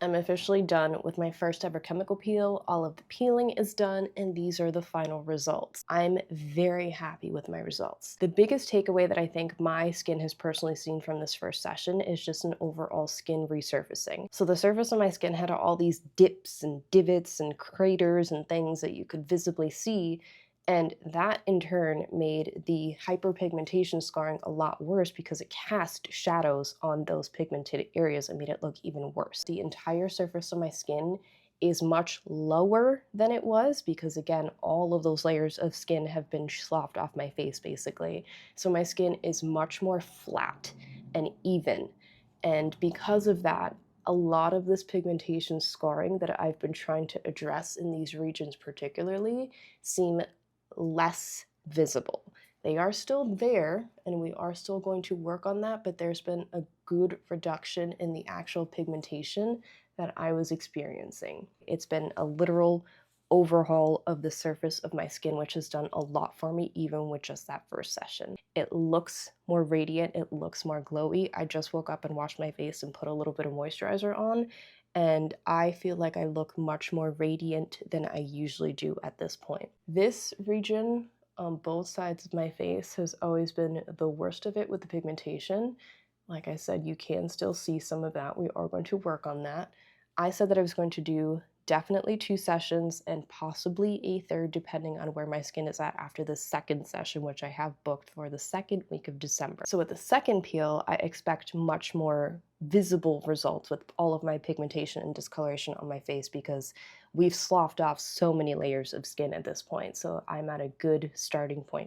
I'm officially done with my first ever chemical peel. All of the peeling is done, and these are the final results. I'm very happy with my results. The biggest takeaway that I think my skin has personally seen from this first session is just an overall skin resurfacing. So the surface of my skin had all these dips and divots and craters and things that you could visibly see, and that in turn made the hyperpigmentation scarring a lot worse because it cast shadows on those pigmented areas and made it look even worse. The entire surface of my skin is much lower than it was because, again, all of those layers of skin have been sloughed off my face basically. So my skin is much more flat and even. And because of that, a lot of this pigmentation scarring that I've been trying to address in these regions particularly seem less visible. They are still there, and we are still going to work on that, but there's been a good reduction in the actual pigmentation that I was experiencing. It's been a literal overhaul of the surface of my skin, which has done a lot for me, even with just that first session. It looks more radiant, it looks more glowy. I just woke up and washed my face and put a little bit of moisturizer on, and I feel like I look much more radiant than I usually do at this point. This region on both sides of my face has always been the worst of it with the pigmentation. Like I said, you can still see some of that. We are going to work on that. I said that I was going to do definitely 2 sessions and possibly a third depending on where my skin is at after the second session, which I have booked for the second week of December. So with the second peel, I expect much more visible results with all of my pigmentation and discoloration on my face because we've sloughed off so many layers of skin at this point. So I'm at a good starting point.